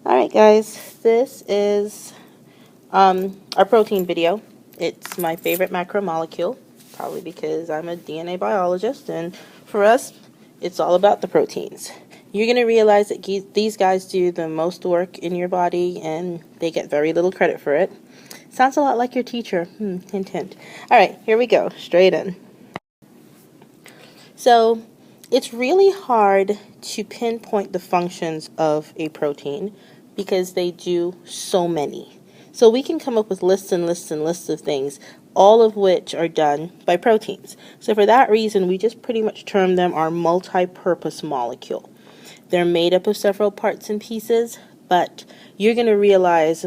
Alright guys, this is our protein video. It's my favorite macromolecule, probably because I'm a DNA biologist, and for us, it's all about the proteins. You're going to realize that these guys do the most work in your body, and they get very little credit for it. Sounds a lot like your teacher. Hint, hint. Alright, here we go, straight in. So, it's really hard to pinpoint the functions of a protein because they do so many. So we can come up with lists and lists and lists of things, all of which are done by proteins. So for that reason, we just pretty much term them our multi-purpose molecule. They're made up of several parts and pieces, but you're going to realize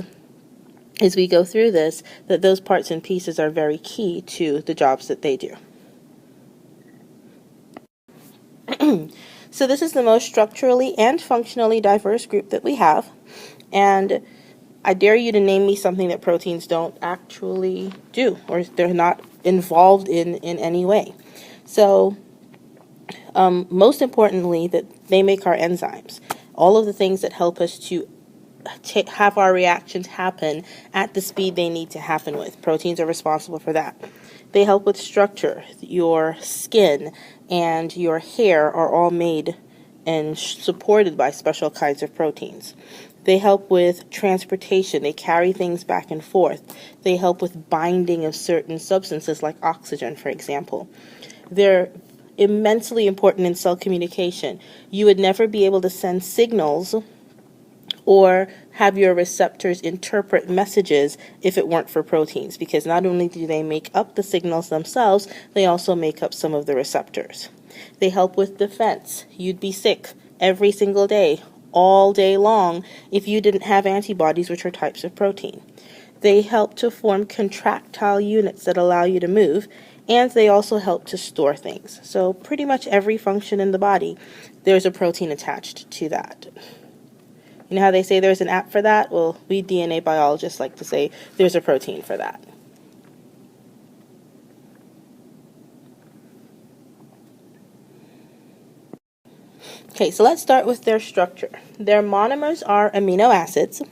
as we go through this that those parts and pieces are very key to the jobs that they do. So this is the most structurally and functionally diverse group that we have, and I dare you to name me something that proteins don't actually do, or they're not involved in any way. So most importantly, that they make our enzymes, all of the things that help us to have our reactions happen at the speed they need to happen with. Proteins are responsible for that. They help with structure. Your skin and your hair are all made and supported by special kinds of proteins. They help with transportation. They carry things back and forth. They help with binding of certain substances like oxygen, for example. They're immensely important in cell communication. You would never be able to send signals or have your receptors interpret messages if it weren't for proteins, because not only do they make up the signals themselves, they also make up some of the receptors. They help with defense. You'd be sick every single day, all day long, if you didn't have antibodies, which are types of protein. They help to form contractile units that allow you to move, and they also help to store things. So pretty much every function in the body, there's a protein attached to that. You know how they say there's an app for that? Well, we DNA biologists like to say there's a protein for that. Okay, so let's start with their structure. Their monomers are amino acids.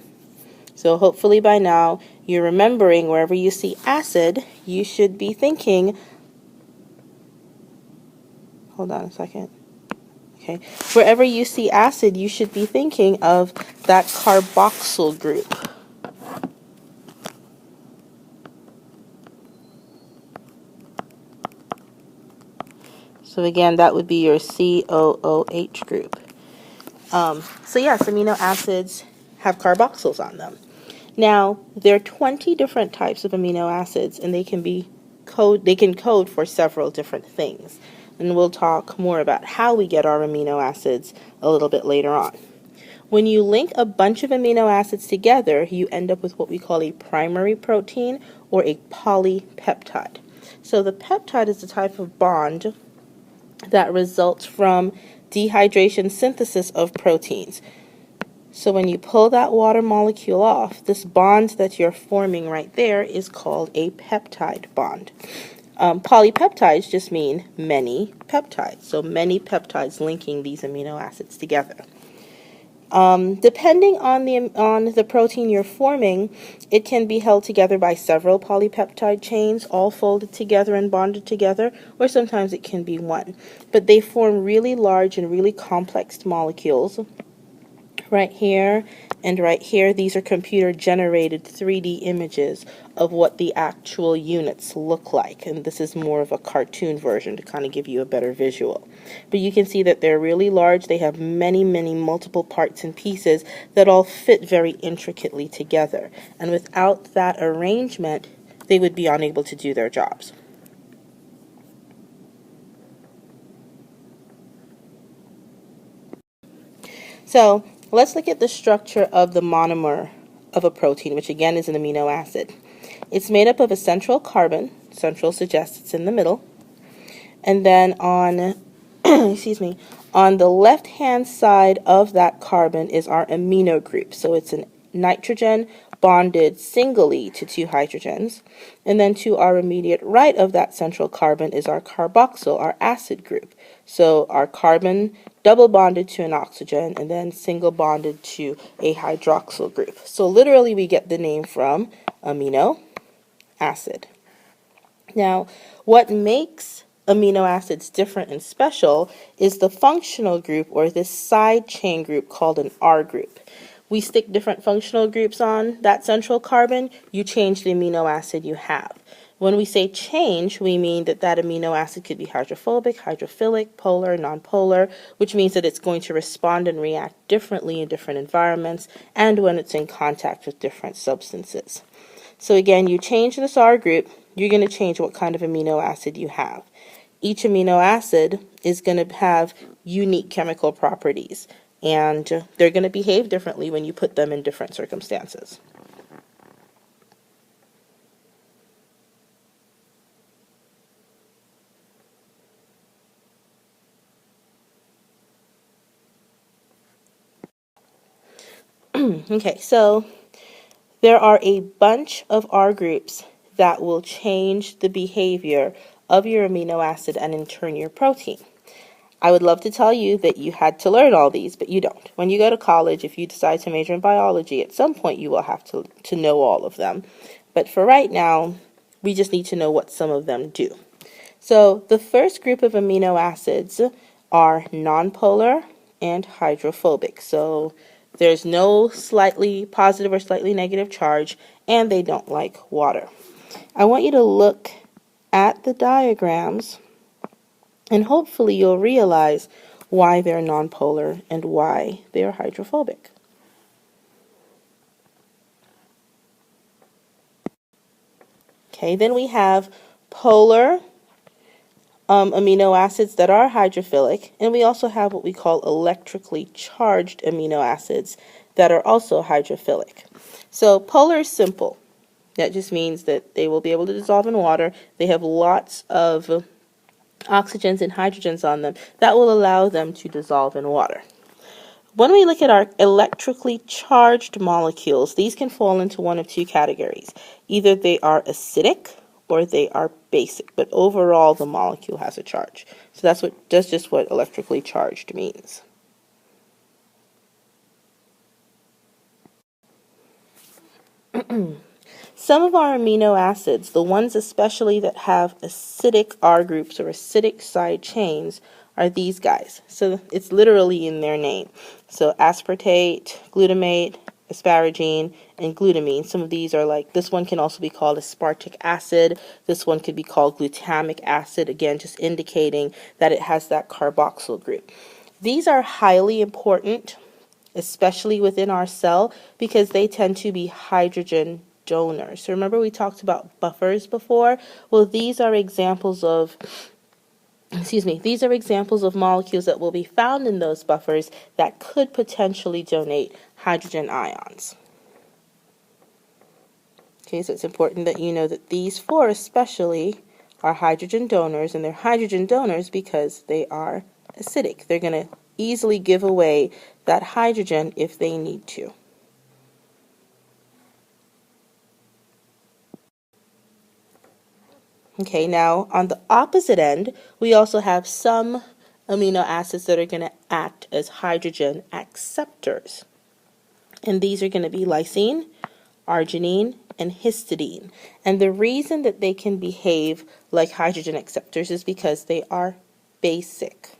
So hopefully by now you're remembering wherever you see acid, you should be thinking, hold on a second. Okay, wherever you see acid, you should be thinking of that carboxyl group. So again, that would be your COOH group. So yes, amino acids have carboxyls on them. Now, there are 20 different types of amino acids, and they can code for several different things. And we'll talk more about how we get our amino acids a little bit later on. When you link a bunch of amino acids together, you end up with what we call a primary protein or a polypeptide. So the peptide is the type of bond that results from dehydration synthesis of proteins. So when you pull that water molecule off, this bond that you're forming right there is called a peptide bond. Polypeptides just mean many peptides, so many peptides linking these amino acids together. Depending on the protein you're forming, it can be held together by several polypeptide chains, all folded together and bonded together, or sometimes it can be one. But they form really large and really complex molecules. Right here and right here, these are computer-generated 3D images of what the actual units look like, and this is more of a cartoon version to kind of give you a better visual. But you can see that they're really large. They have many, many multiple parts and pieces that all fit very intricately together, and without that arrangement, they would be unable to do their jobs. So let's look at the structure of the monomer of a protein, which again is an amino acid. It's made up of a central carbon. Central suggests it's in the middle. And then on, on the left-hand side of that carbon is our amino group. So it's a nitrogen bonded singly to two hydrogens. And then to our immediate right of that central carbon is our carboxyl, our acid group. So our carbon double bonded to an oxygen, and then single bonded to a hydroxyl group. So literally we get the name from amino acid. Now, what makes amino acids different and special is the functional group, or this side chain group called an R group. We stick different functional groups on that central carbon, you change the amino acid you have. When we say change, we mean that that amino acid could be hydrophobic, hydrophilic, polar, nonpolar, which means that it's going to respond and react differently in different environments and when it's in contact with different substances. So again, you change this R group, you're going to change what kind of amino acid you have. Each amino acid is going to have unique chemical properties, and they're going to behave differently when you put them in different circumstances. Okay, so there are a bunch of R groups that will change the behavior of your amino acid and in turn your protein. I would love to tell you that you had to learn all these, but you don't. When you go to college, if you decide to major in biology, at some point you will have to know all of them. But for right now, we just need to know what some of them do. So the first group of amino acids are nonpolar and hydrophobic. So there's no slightly positive or slightly negative charge, and they don't like water. I want you to look at the diagrams, and hopefully you'll realize why they're nonpolar and why they are hydrophobic. Okay, then we have polar amino acids that are hydrophilic, and we also have what we call electrically charged amino acids that are also hydrophilic. So polar is simple. That just means that they will be able to dissolve in water. They have lots of oxygens and hydrogens on them that will allow them to dissolve in water. When we look at our electrically charged molecules, these can fall into one of two categories. Either they are acidic or they are basic, but overall the molecule has a charge. So that's just what electrically charged means. Some of our amino acids, the ones especially that have acidic R groups or acidic side chains, are these guys. So it's literally in their name. So aspartate, glutamate, asparagine, and glutamine. Some of these are like, this one can also be called aspartic acid. This one could be called glutamic acid, again, just indicating that it has that carboxyl group. These are highly important, especially within our cell, because they tend to be hydrogen donors. So remember we talked about buffers before? Well, these are examples of molecules that will be found in those buffers that could potentially donate hydrogen ions. Okay, so it's important that you know that these four especially are hydrogen donors, and they're hydrogen donors because they are acidic. They're going to easily give away that hydrogen if they need to. Okay, now on the opposite end, we also have some amino acids that are going to act as hydrogen acceptors. And these are going to be lysine, arginine, and histidine. And the reason that they can behave like hydrogen acceptors is because they are basic.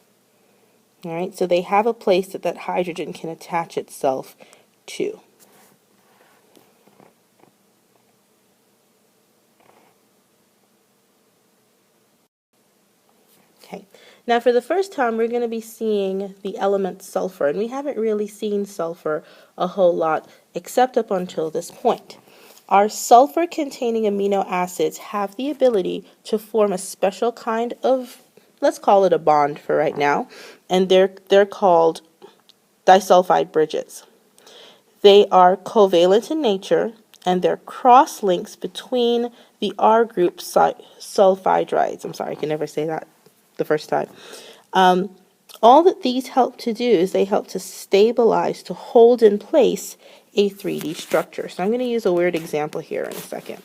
All right, so they have a place that hydrogen can attach itself to. Okay, now for the first time we're going to be seeing the element sulfur, and we haven't really seen sulfur a whole lot except up until this point. Our sulfur-containing amino acids have the ability to form a special kind of, let's call it a bond for right now, and they're called disulfide bridges. They are covalent in nature, and they're cross links between the R group sulfhydrides. I'm sorry, I can never say that the first time. All that these help to do is they help to stabilize, to hold in place a 3D structure. So I'm going to use a weird example here in a second.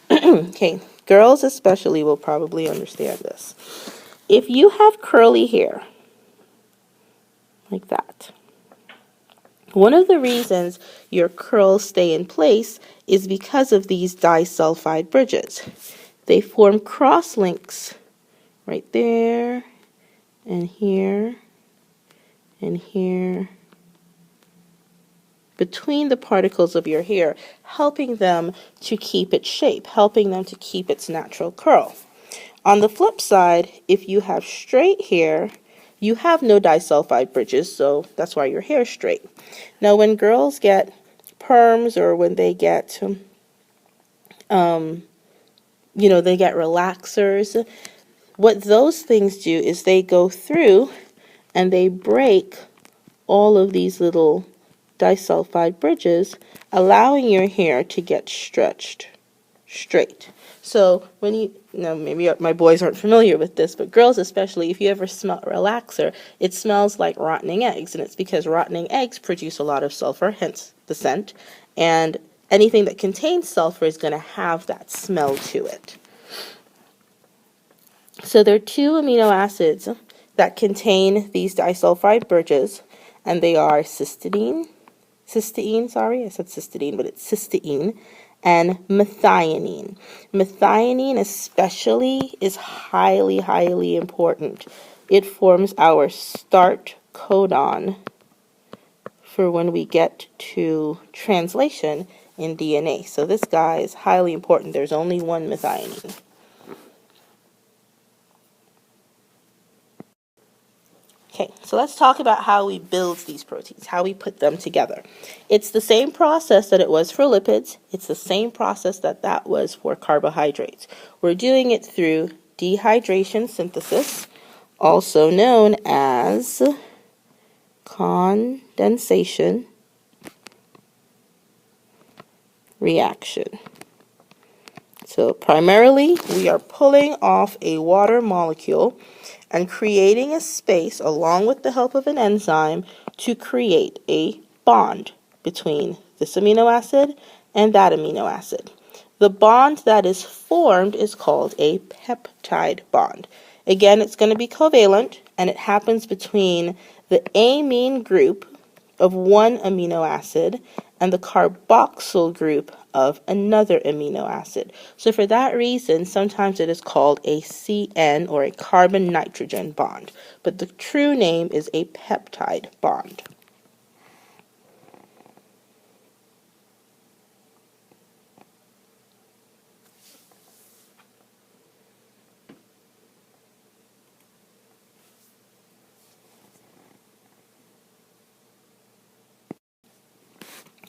Okay, girls especially will probably understand this. If you have curly hair, like that. One of the reasons your curls stay in place is because of these disulfide bridges. They form cross links right there, and here, and here, between the particles of your hair, helping them to keep its shape, helping them to keep its natural curl. On the flip side, if you have straight hair, you have no disulfide bridges, so that's why your hair is straight. Now, when girls get perms or when they get, they get relaxers, what those things do is they go through and they break all of these little disulfide bridges, allowing your hair to get stretched straight. So when maybe my boys aren't familiar with this, but girls especially, if you ever smell a relaxer, it smells like rotting eggs, and it's because rotting eggs produce a lot of sulfur, hence the scent, and anything that contains sulfur is going to have that smell to it. So there are two amino acids that contain these disulfide bridges, and they are cysteine, I said cysteine, but it's cysteine, and methionine. Methionine especially is highly, highly important. It forms our start codon for when we get to translation in DNA. So this guy is highly important. There's only one methionine. Okay, so let's talk about how we build these proteins, how we put them together. It's the same process that it was for lipids. It's the same process that was for carbohydrates. We're doing it through dehydration synthesis, also known as condensation reaction. So primarily, we are pulling off a water molecule and creating a space along with the help of an enzyme to create a bond between this amino acid and that amino acid. The bond that is formed is called a peptide bond. Again, it's going to be covalent, and it happens between the amine group of one amino acid and the carboxyl group of another amino acid. So for that reason, sometimes it is called a CN or a carbon-nitrogen bond, but the true name is a peptide bond.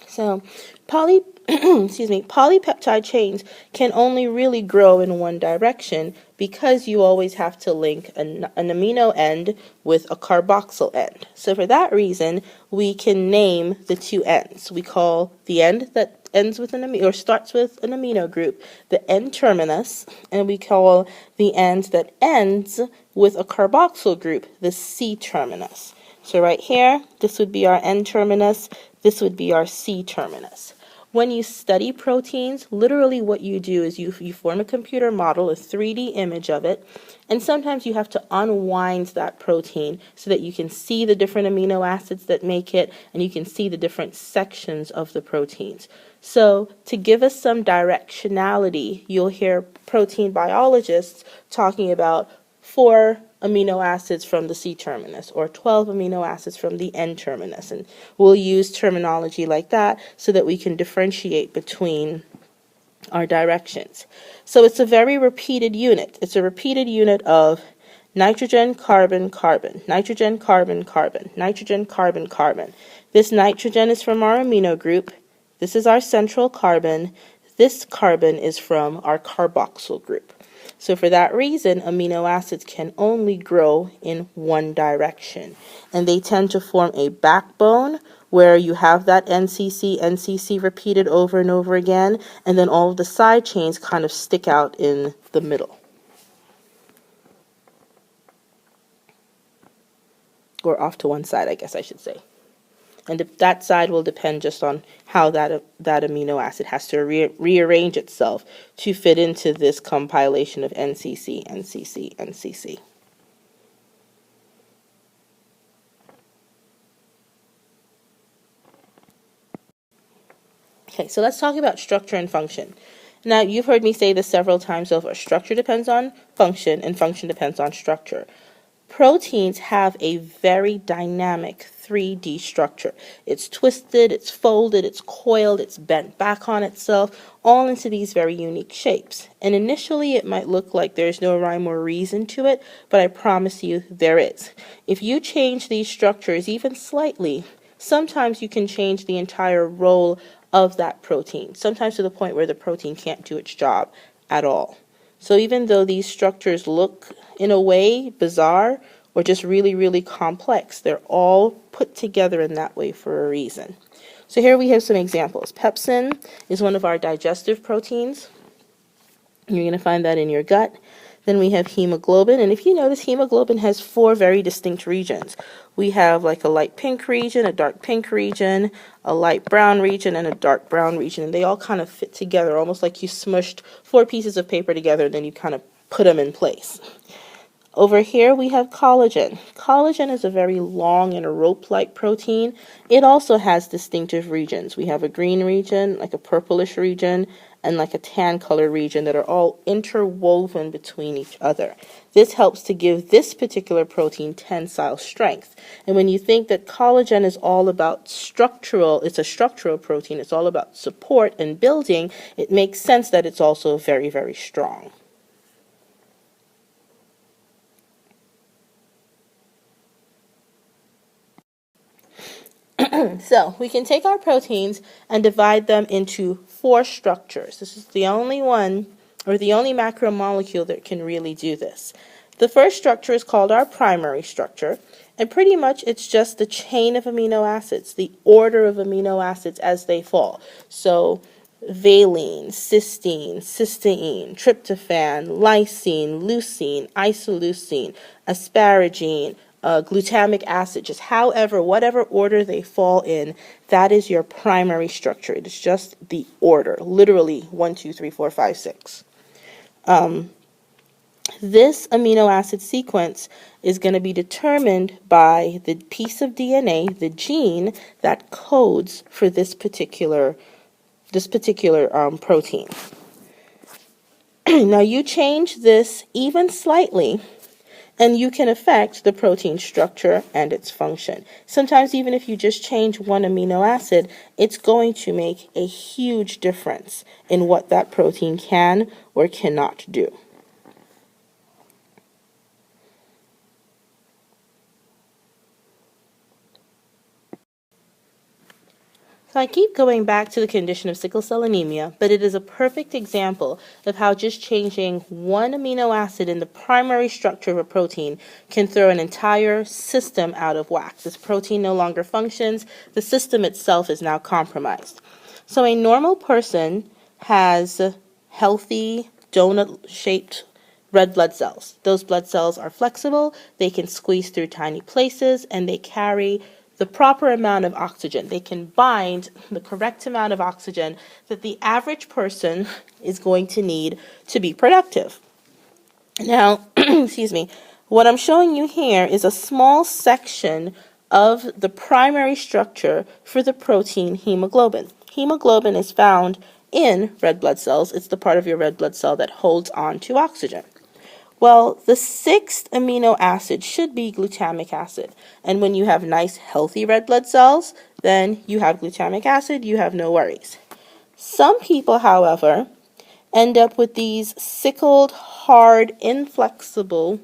So polypeptide chains can only really grow in one direction because you always have to link an amino end with a carboxyl end. So for that reason, we can name the two ends. We call the end that ends with an amino or starts with an amino group the N-terminus, and we call the end that ends with a carboxyl group the C-terminus. So right here, this would be our N-terminus, this would be our C-terminus. When you study proteins, literally what you do is you form a computer model, a 3D image of it, and sometimes you have to unwind that protein so that you can see the different amino acids that make it, and you can see the different sections of the proteins. So to give us some directionality, you'll hear protein biologists talking about 4 amino acids from the C-terminus or 12 amino acids from the N-terminus, and we'll use terminology like that so that we can differentiate between our directions. So it's a very repeated unit. It's a repeated unit of nitrogen, carbon, carbon, nitrogen, carbon, carbon, nitrogen, carbon, carbon. This nitrogen is from our amino group. This is our central carbon. This carbon is from our carboxyl group. So for that reason, amino acids can only grow in one direction. And they tend to form a backbone where you have that NCC repeated over and over again, and then all of the side chains kind of stick out in the middle. Or off to one side, I guess I should say. And that side will depend just on how that amino acid has to rearrange itself to fit into this compilation of NCC. Okay, so let's talk about structure and function. Now, you've heard me say this several times over. Structure depends on function, and function depends on structure. Proteins have a very dynamic 3D structure. It's twisted, it's folded, it's coiled, it's bent back on itself, all into these very unique shapes. And initially it might look like there's no rhyme or reason to it, but I promise you there is. If you change these structures even slightly, sometimes you can change the entire role of that protein, sometimes to the point where the protein can't do its job at all. So even though these structures look, in a way, bizarre or just really, really complex, they're all put together in that way for a reason. So here we have some examples. Pepsin is one of our digestive proteins. You're going to find that in your gut. Then we have hemoglobin, and if you notice, hemoglobin has 4 very distinct regions. We have like a light pink region, a dark pink region, a light brown region, and a dark brown region, and they all kind of fit together, almost like you smushed 4 pieces of paper together, and then you kind of put them in place. Over here we have collagen. Collagen is a very long and a rope-like protein. It also has distinctive regions. We have a green region, like a purplish region, and like a tan color region that are all interwoven between each other. This helps to give this particular protein tensile strength. And when you think that collagen is all about it's a structural protein, it's all about support and building, it makes sense that it's also very, very strong. So we can take our proteins and divide them into 4 structures. This is the only one, or the only macromolecule that can really do this. The first structure is called our primary structure, and pretty much it's just the chain of amino acids, the order of amino acids as they fall. So valine, cysteine, cysteine, tryptophan, lysine, leucine, isoleucine, asparagine, glutamic acid, just whatever order they fall in, that is your primary structure. It is just the order, literally 1, 2, 3, 4, 5, 6. This amino acid sequence is going to be determined by the piece of DNA, the gene, that codes for this particular protein. Now you change this even slightly, and you can affect the protein structure and its function. Sometimes even if you just change one amino acid, it's going to make a huge difference in what that protein can or cannot do. So I keep going back to the condition of sickle cell anemia, but it is a perfect example of how just changing one amino acid in the primary structure of a protein can throw an entire system out of whack. This protein no longer functions. The system itself is now compromised. So a normal person has healthy donut-shaped red blood cells. Those blood cells are flexible, they can squeeze through tiny places, and they carry the proper amount of oxygen. They can bind the correct amount of oxygen that the average person is going to need to be productive. Now, excuse me, what I'm showing you here is a small section of the primary structure for the protein hemoglobin. Hemoglobin is found in red blood cells. It's the part of your red blood cell that holds on to oxygen. Well, the 6th amino acid should be glutamic acid. And when you have nice, healthy red blood cells, then you have glutamic acid, you have no worries. Some people, however, end up with these sickled, hard, unflexible,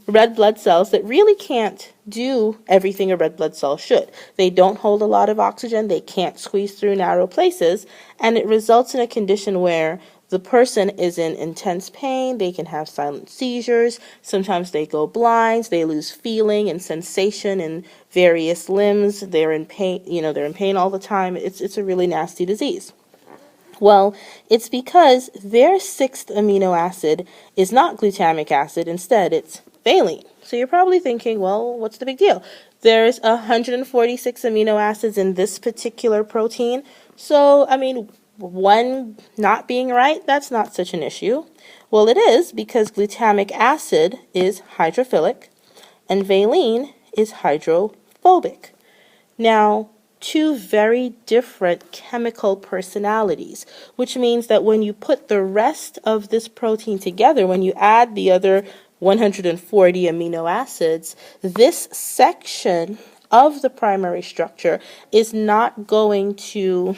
red blood cells that really can't do everything a red blood cell should. They don't hold a lot of oxygen, they can't squeeze through narrow places, and it results in a condition where the person is in intense pain, they can have silent seizures, sometimes they go blind, they lose feeling and sensation in various limbs, they're in pain all the time. It's a really nasty disease. Well, it's because their 6th amino acid is not glutamic acid, instead it's valine. So you're probably thinking, well, what's the big deal? There's 146 amino acids in this particular protein, so, one not being right, that's not such an issue. Well, it is, because glutamic acid is hydrophilic and valine is hydrophobic. Now, two very different chemical personalities, which means that when you put the rest of this protein together, when you add the other 140 amino acids, this section of the primary structure is not going to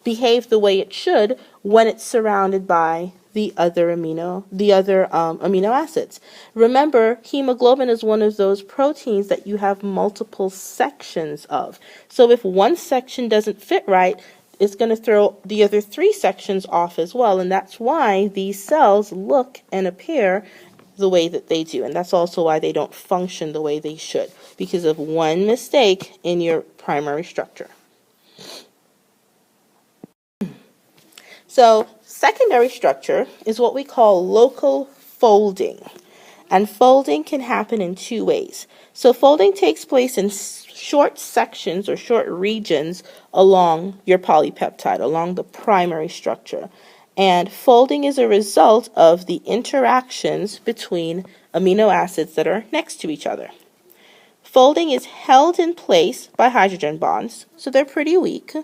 behave the way it should when it's surrounded by the other amino acids. Remember, hemoglobin is one of those proteins that you have multiple sections of. So if one section doesn't fit right, it's going to throw the other three sections off as well, and that's why these cells look and appear the way that they do, and that's also why they don't function the way they should, because of one mistake in your primary structure. So secondary structure is what we call local folding. And folding can happen in two ways. So folding takes place in short sections or short regions along your polypeptide, along the primary structure. And folding is a result of the interactions between amino acids that are next to each other. Folding is held in place by hydrogen bonds, so they're pretty weak.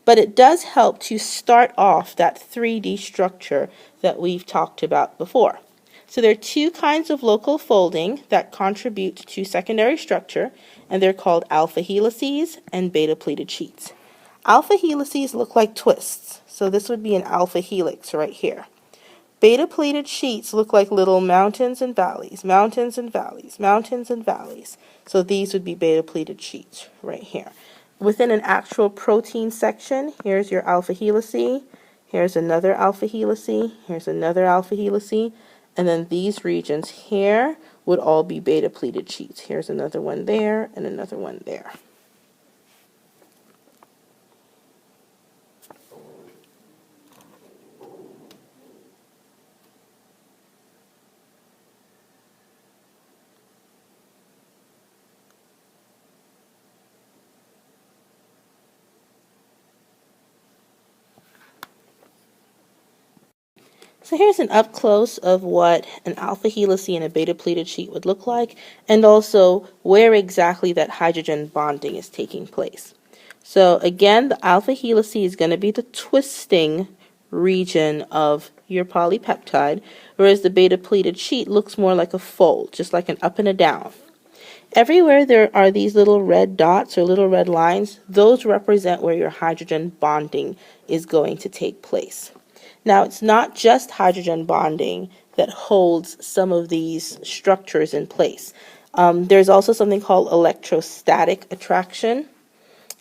But it does help to start off that 3D structure that we've talked about before. So there are two kinds of local folding that contribute to secondary structure, and they're called alpha helices and beta pleated sheets. Alpha helices look like twists, so this would be an alpha helix right here. Beta pleated sheets look like little mountains and valleys, mountains and valleys, mountains and valleys. So these would be beta pleated sheets right here. Within an actual protein section, here's your alpha helice, here's another alpha helice, here's another alpha helice, and then these regions here would all be beta pleated sheets. Here's another one there and another one there. So here's an up close of what an alpha helice and a beta pleated sheet would look like, and also where exactly that hydrogen bonding is taking place. So again, the alpha helice is going to be the twisting region of your polypeptide, whereas the beta pleated sheet looks more like a fold, just like an up and a down. Everywhere there are these little red dots or little red lines, those represent where your hydrogen bonding is going to take place. Now, it's not just hydrogen bonding that holds some of these structures in place. There's also something called electrostatic attraction,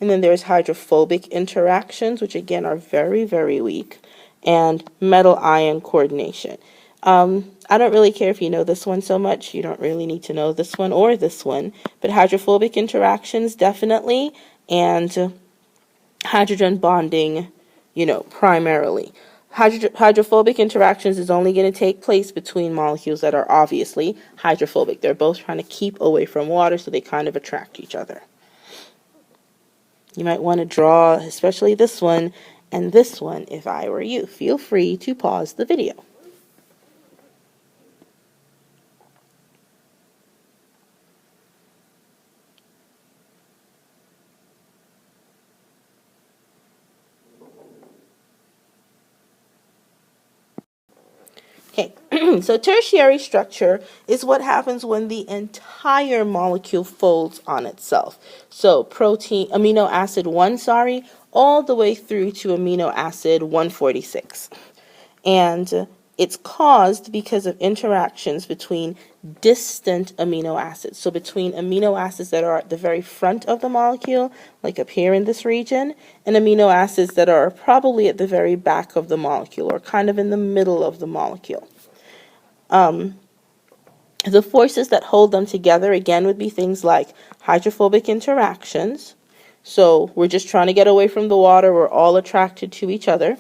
and then there's hydrophobic interactions, which again are very, very weak, and metal-ion coordination. I don't really care if you know this one so much. You don't really need to know this one or this one, but hydrophobic interactions definitely, and hydrogen bonding, primarily. Hydrophobic interactions is only going to take place between molecules that are obviously hydrophobic. They're both trying to keep away from water, so they kind of attract each other. You might want to draw, especially this one and this one, if I were you. Feel free to pause the video. Okay, so tertiary structure is what happens when the entire molecule folds on itself. So amino acid 1, all the way through to amino acid 146. And it's caused because of interactions between distant amino acids. So between amino acids that are at the very front of the molecule, like up here in this region, and amino acids that are probably at the very back of the molecule, or kind of in the middle of the molecule. The forces that hold them together, again, would be things like hydrophobic interactions. So we're just trying to get away from the water. We're all attracted to each other.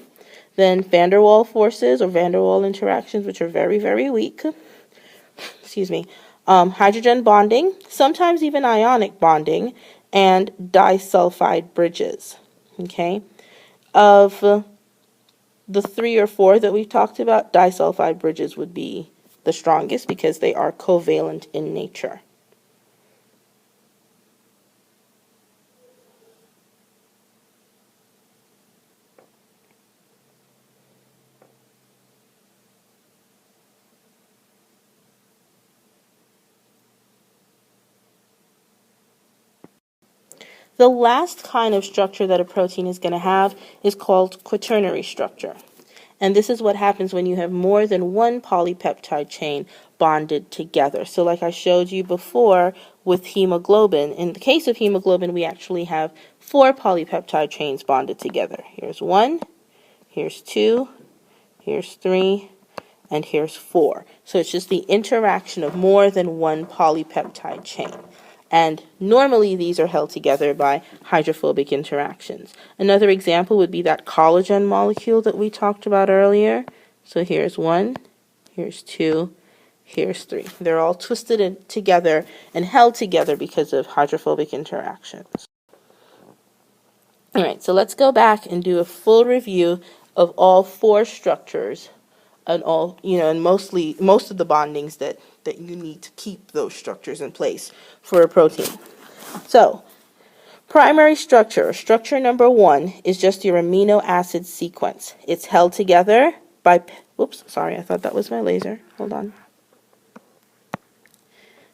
Then van der Waals forces or van der Waals interactions, which are very, very weak. Excuse me. Hydrogen bonding, sometimes even ionic bonding, and disulfide bridges. Okay. Of the 3 or 4 that we've talked about, disulfide bridges would be the strongest because they are covalent in nature. The last kind of structure that a protein is going to have is called quaternary structure. And this is what happens when you have more than one polypeptide chain bonded together. So like I showed you before with hemoglobin, in the case of hemoglobin, we actually have 4 polypeptide chains bonded together. Here's 1, here's 2, here's 3, and here's 4. So it's just the interaction of more than one polypeptide chain. And normally these are held together by hydrophobic interactions. Another example would be that collagen molecule that we talked about earlier. So here's 1, here's 2, here's 3. They're all twisted together and held together because of hydrophobic interactions. All right, so let's go back and do a full review of all 4 structures and all, and most of the bondings that you need to keep those structures in place for a protein. So, primary structure, structure number 1 is just your amino acid sequence. It's held together by, oops, sorry, I thought that was my laser. Hold on.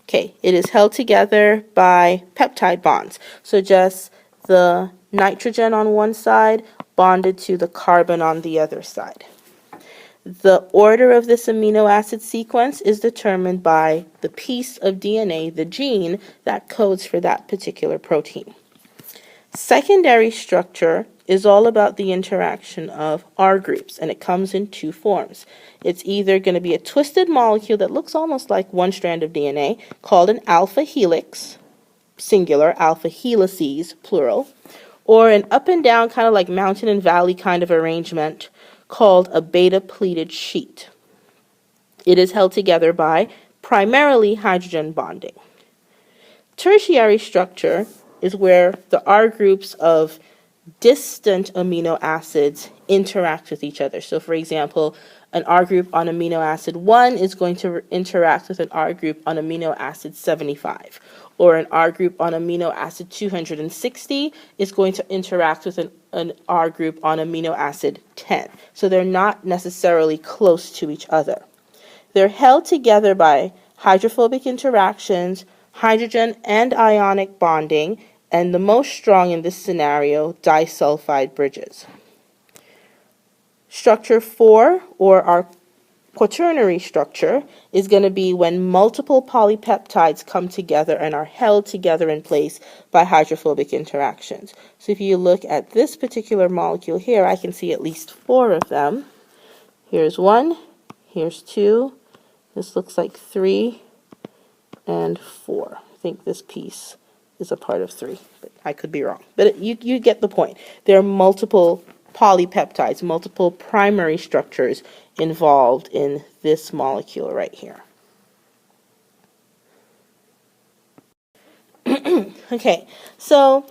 Okay, it is held together by peptide bonds. So just the nitrogen on one side bonded to the carbon on the other side. The order of this amino acid sequence is determined by the piece of DNA, the gene, that codes for that particular protein. Secondary structure is all about the interaction of R groups, and it comes in 2 forms. It's either going to be a twisted molecule that looks almost like one strand of DNA, called an alpha helix, singular, alpha helices, plural, or an up and down, kind of like mountain and valley kind of arrangement, called a beta-pleated sheet. It is held together by primarily hydrogen bonding. Tertiary structure is where the R groups of distant amino acids interact with each other. So for example, an R group on amino acid 1 is going to interact with an R group on amino acid 75. Or an R group on amino acid 260 is going to interact with an R group on amino acid 10. So they're not necessarily close to each other. They're held together by hydrophobic interactions, hydrogen and ionic bonding, and the most strong in this scenario, disulfide bridges. Structure 4, or our quaternary structure, is going to be when multiple polypeptides come together and are held together in place by hydrophobic interactions. So if you look at this particular molecule here, I can see at least 4 of them. Here's 1, here's 2, this looks like 3, and 4. I think this piece is a part of 3, but I could be wrong. But you get the point. There are multiple polypeptides, multiple primary structures involved in this molecule right here. Okay, so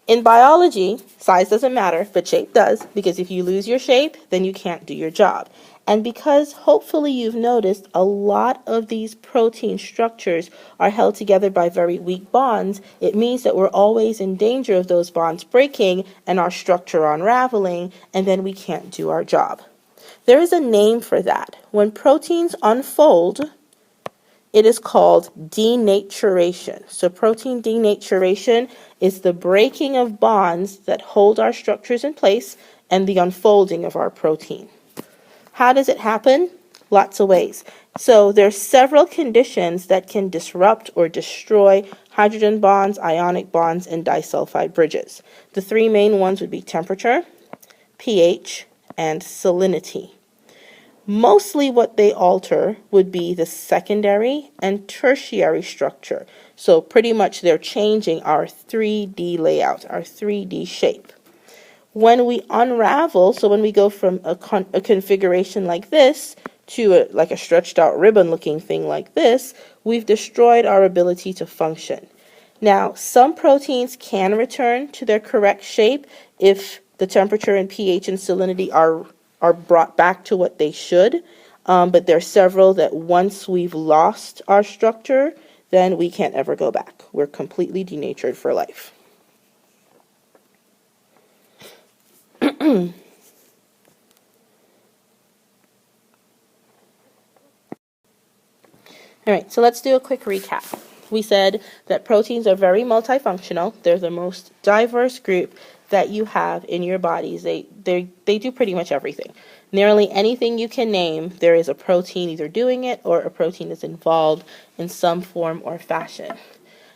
in biology, size doesn't matter, but shape does, because if you lose your shape, then you can't do your job. And because hopefully you've noticed a lot of these protein structures are held together by very weak bonds, it means that we're always in danger of those bonds breaking and our structure unraveling, and then we can't do our job. There is a name for that. When proteins unfold, it is called denaturation. So protein denaturation is the breaking of bonds that hold our structures in place and the unfolding of our protein. How does it happen? Lots of ways. So there's several conditions that can disrupt or destroy hydrogen bonds, ionic bonds, and disulfide bridges. The 3 main ones would be temperature, pH, and salinity. Mostly what they alter would be the secondary and tertiary structure. So pretty much they're changing our 3D layout, our 3D shape. When we unravel, so when we go from a configuration like this to like a stretched out ribbon looking thing like this, we've destroyed our ability to function. Now, some proteins can return to their correct shape if the temperature and pH and salinity are brought back to what they should, but there are several that once we've lost our structure, then we can't ever go back. We're completely denatured for life. All right, so let's do a quick recap. We said that proteins are very multifunctional. They're the most diverse group that you have in your bodies. They do pretty much everything. Nearly anything you can name, there is a protein either doing it or a protein is involved in some form or fashion.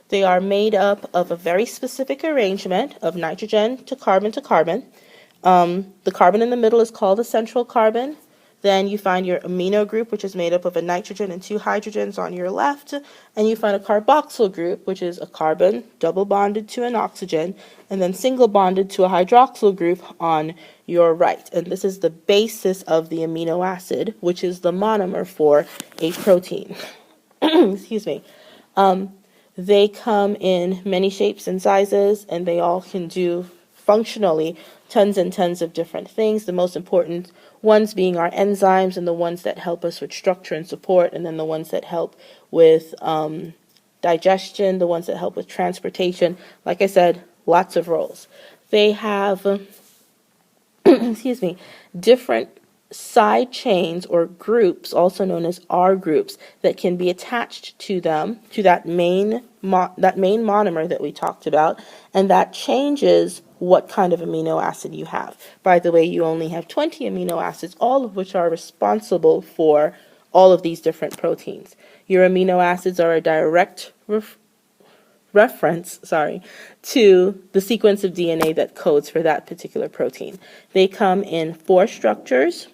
They are made up of a very specific arrangement of nitrogen to carbon to carbon. The carbon in the middle is called the central carbon. Then you find your amino group, which is made up of a nitrogen and 2 hydrogens on your left. And you find a carboxyl group, which is a carbon double bonded to an oxygen, and then single bonded to a hydroxyl group on your right. And this is the basis of the amino acid, which is the monomer for a protein. Excuse me. They come in many shapes and sizes, and they all can do functionally tons and tons of different things. The most important ones being our enzymes, and the ones that help us with structure and support, and then the ones that help with digestion, the ones that help with transportation. Like I said, lots of roles. They have excuse me, different side chains or groups, also known as R groups, that can be attached to them, to that main monomer that we talked about, and that changes what kind of amino acid you have. By the way, you only have 20 amino acids, all of which are responsible for all of these different proteins. Your amino acids are a direct reference to the sequence of DNA that codes for that particular protein. They come in 4 structures: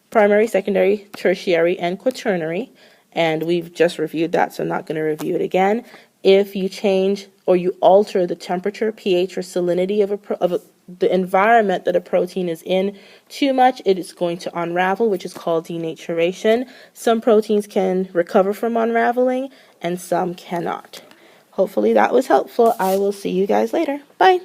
primary, secondary, tertiary, and quaternary. And we've just reviewed that, so I'm not going to review it again. If you change or you alter the temperature, pH, or salinity of the environment that a protein is in too much, it is going to unravel, which is called denaturation. Some proteins can recover from unraveling, and some cannot. Hopefully that was helpful. I will see you guys later. Bye.